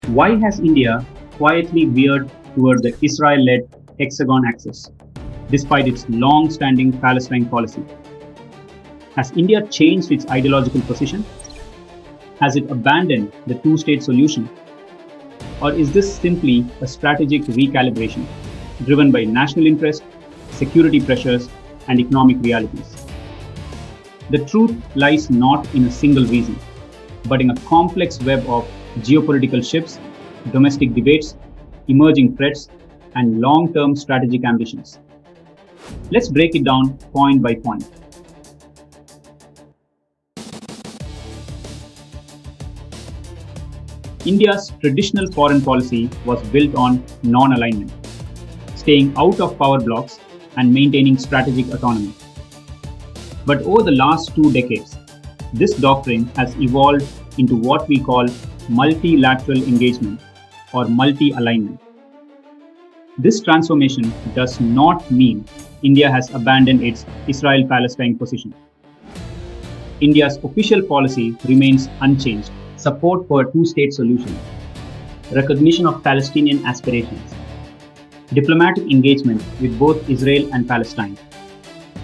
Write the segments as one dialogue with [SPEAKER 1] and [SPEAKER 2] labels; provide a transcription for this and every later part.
[SPEAKER 1] Why has India quietly veered toward the Israel-led Hexagon axis, despite its long-standing Palestine policy? Has India changed its ideological position? Has it abandoned the two-state solution? Or is this simply a strategic recalibration driven by national interest, security pressures, and economic realities? The truth lies not in a single reason, but in a complex web of geopolitical shifts, domestic debates, emerging threats, and long-term strategic ambitions. Let's break it down point by point. India's traditional foreign policy was built on non-alignment, staying out of power blocs and maintaining strategic autonomy. But over the last 2 decades, this doctrine has evolved into what we call multilateral engagement or multi-alignment. This transformation does not mean India has abandoned its Israel-Palestine position. India's official policy remains unchanged: support for a two-state solution, recognition of Palestinian aspirations, diplomatic engagement with both Israel and Palestine.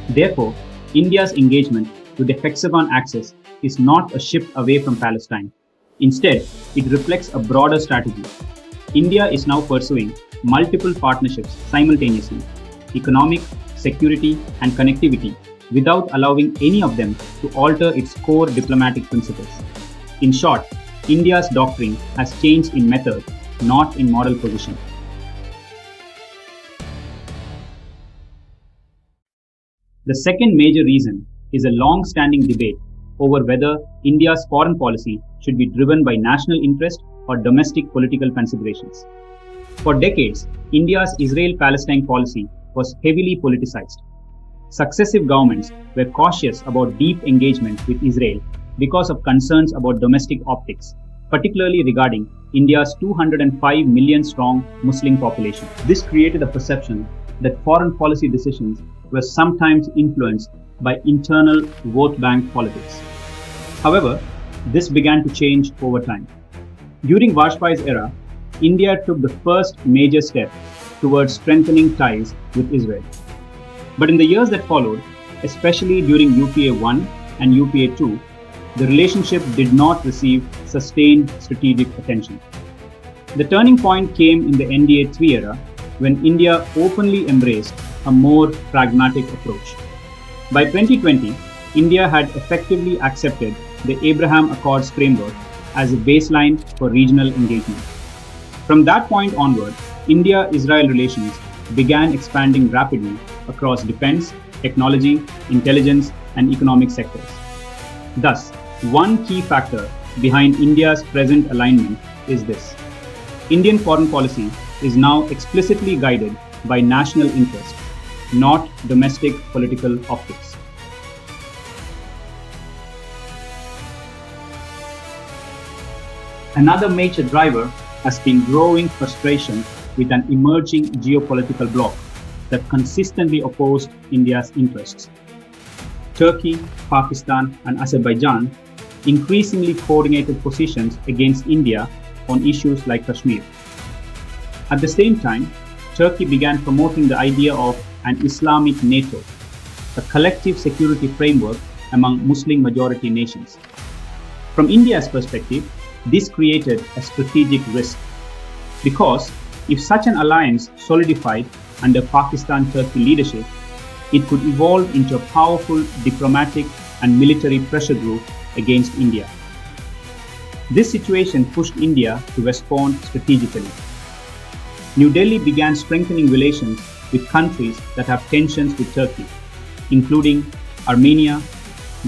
[SPEAKER 1] Therefore, India's engagement with the Hexagon axis is not a shift away from Palestine. Instead, it reflects a broader strategy. India is now pursuing multiple partnerships simultaneously: economic, security, and connectivity, without allowing any of them to alter its core diplomatic principles. In short, India's doctrine has changed in method, not in moral position. The second major reason is a long-standing debate over whether India's foreign policy should be driven by national interest or domestic political considerations. For decades, India's Israel-Palestine policy was heavily politicized. Successive governments were cautious about deep engagement with Israel because of concerns about domestic optics, particularly regarding India's 205 million strong Muslim population. This created a perception that foreign policy decisions were sometimes influenced by internal vote bank politics. However, this began to change over time. During Vajpayee's era, India took the first major step towards strengthening ties with Israel. But in the years that followed, especially during UPA 1 and UPA 2, the relationship did not receive sustained strategic attention. The turning point came in the NDA 3 era, when India openly embraced a more pragmatic approach. By 2020, India had effectively accepted the Abraham Accords framework as a baseline for regional engagement. From that point onward, India-Israel relations began expanding rapidly across defense, technology, intelligence, and economic sectors. Thus, one key factor behind India's present alignment is this: Indian foreign policy is now explicitly guided by national interest, not domestic political optics. Another major driver has been growing frustration with an emerging geopolitical bloc that consistently opposed India's interests. Turkey, Pakistan, and Azerbaijan increasingly coordinated positions against India on issues like Kashmir. At the same time, Turkey began promoting the idea of an Islamic NATO, a collective security framework among Muslim-majority nations. From India's perspective, this created a strategic risk, because if such an alliance solidified under Pakistan-Turkey leadership, it could evolve into a powerful diplomatic and military pressure group against India. This situation pushed India to respond strategically. New Delhi began strengthening relations with countries that have tensions with Turkey, including Armenia,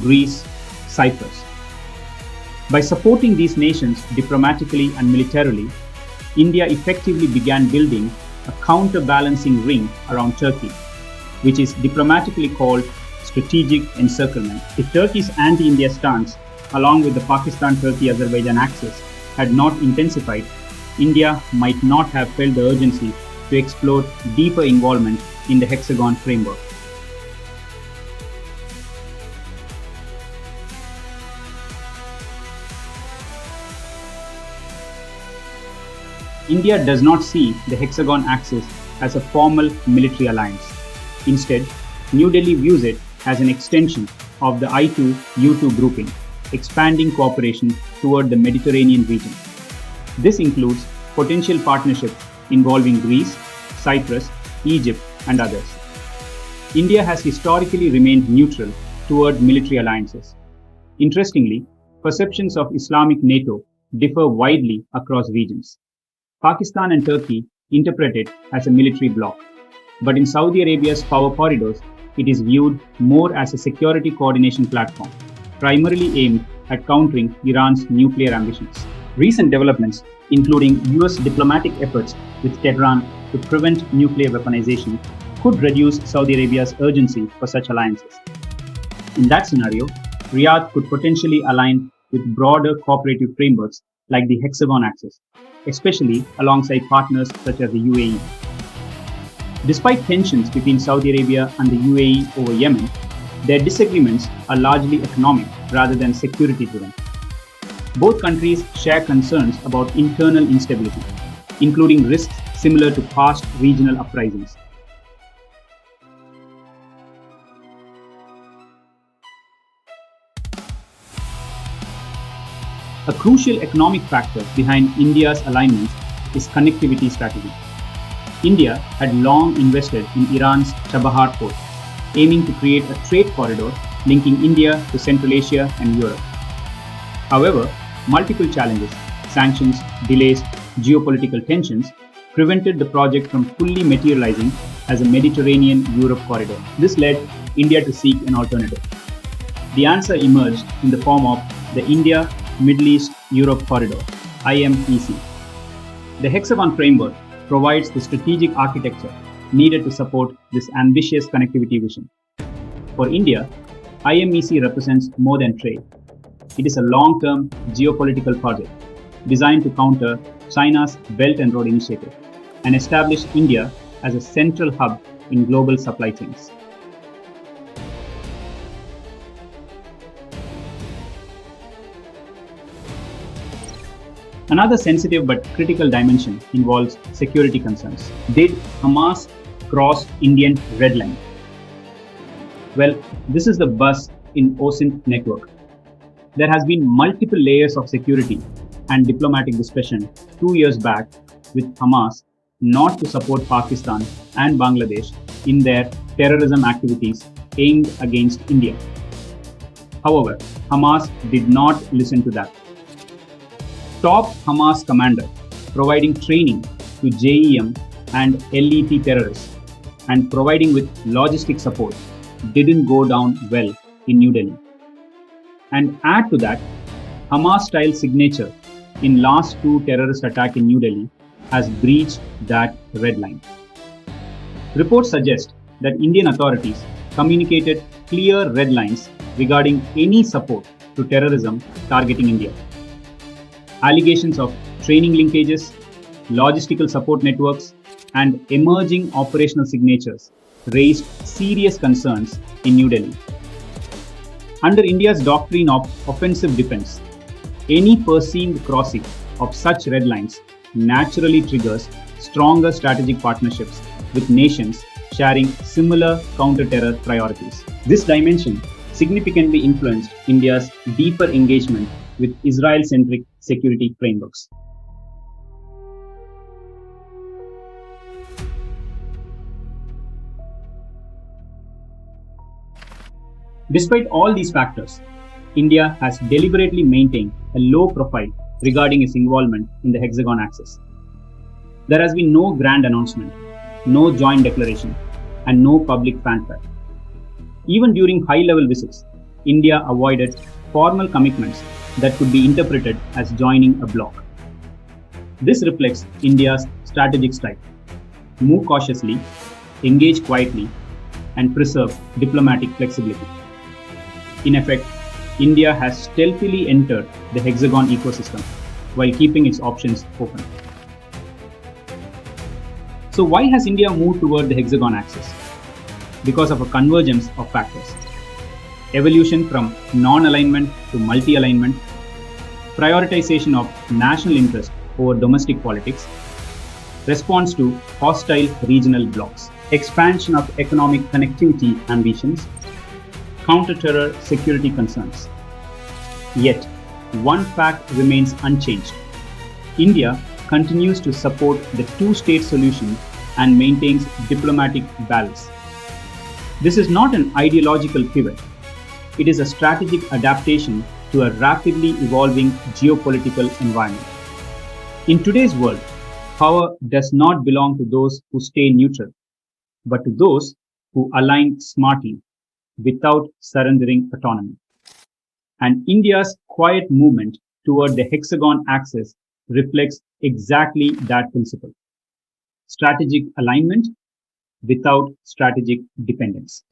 [SPEAKER 1] Greece, Cyprus. By supporting these nations diplomatically and militarily, India effectively began building a counterbalancing ring around Turkey, which is diplomatically called strategic encirclement. If Turkey's anti-India stance, along with the Pakistan-Turkey-Azerbaijan axis, had not intensified, India might not have felt the urgency to explore deeper involvement in the Hexagon framework. India does not see the Hexagon axis as a formal military alliance. Instead, New Delhi views it as an extension of the I2-U2 grouping, expanding cooperation toward the Mediterranean region. This includes potential partnerships involving Greece, Cyprus, Egypt, and others. India has historically remained neutral toward military alliances. Interestingly, perceptions of Islamic NATO differ widely across regions. Pakistan and Turkey interpret it as a military bloc, but in Saudi Arabia's power corridors, it is viewed more as a security coordination platform, primarily aimed at countering Iran's nuclear ambitions. Recent developments, including US diplomatic efforts with Tehran to prevent nuclear weaponization, could reduce Saudi Arabia's urgency for such alliances. In that scenario, Riyadh could potentially align with broader cooperative frameworks like the Hexagon axis, especially alongside partners such as the UAE. Despite tensions between Saudi Arabia and the UAE over Yemen, their disagreements are largely economic rather than security-driven. Both countries share concerns about internal instability, including risks similar to past regional uprisings. A crucial economic factor behind India's alignment is connectivity strategy. India had long invested in Iran's Chabahar port, aiming to create a trade corridor linking India to Central Asia and Europe. However, multiple challenges, sanctions, delays, geopolitical tensions prevented the project from fully materializing as a Mediterranean-Europe corridor. This led India to seek an alternative. The answer emerged in the form of the India Middle East Europe Corridor, IMEC. The Hexagon framework provides the strategic architecture needed to support this ambitious connectivity vision. For India, IMEC represents more than trade. It is a long-term geopolitical project designed to counter China's Belt and Road Initiative and establish India as a central hub in global supply chains. Another sensitive but critical dimension involves security concerns. Did Hamas cross Indian red line? Well, this is the buzz in OSINT network. There has been multiple layers of security and diplomatic discussion 2 years back with Hamas not to support Pakistan and Bangladesh in their terrorism activities aimed against India. However, Hamas did not listen to that. Top Hamas commander providing training to JEM and LET terrorists and providing with logistic support didn't go down well in New Delhi. And add to that, Hamas-style signature in last 2 terrorist attacks in New Delhi has breached that red line. Reports suggest that Indian authorities communicated clear red lines regarding any support to terrorism targeting India. Allegations of training linkages, logistical support networks, and emerging operational signatures raised serious concerns in New Delhi. Under India's doctrine of offensive defense, any perceived crossing of such red lines naturally triggers stronger strategic partnerships with nations sharing similar counter-terror priorities. This dimension significantly influenced India's deeper engagement with Israel-centric security frameworks. Despite all these factors, India has deliberately maintained a low profile regarding its involvement in the Hexagon axis. There has been no grand announcement, no joint declaration, and no public fanfare. Even during high-level visits, India avoided formal commitments that could be interpreted as joining a bloc. This reflects India's strategic style: move cautiously, engage quietly, and preserve diplomatic flexibility. In effect, India has stealthily entered the Hexagon ecosystem while keeping its options open. So why has India moved toward the Hexagon axis? Because of a convergence of factors. Evolution from non-alignment to multi-alignment, prioritization of national interest over domestic politics, Response to hostile regional blocs, expansion of economic connectivity ambitions, counter-terror security concerns. Yet, one fact remains unchanged. India continues to support the two-state solution and maintains diplomatic balance. This is not an ideological pivot. It is a strategic adaptation to a rapidly evolving geopolitical environment. In today's world, power does not belong to those who stay neutral, but to those who align smartly without surrendering autonomy. And India's quiet movement toward the Hexagon axis reflects exactly that principle. Strategic alignment without strategic dependence.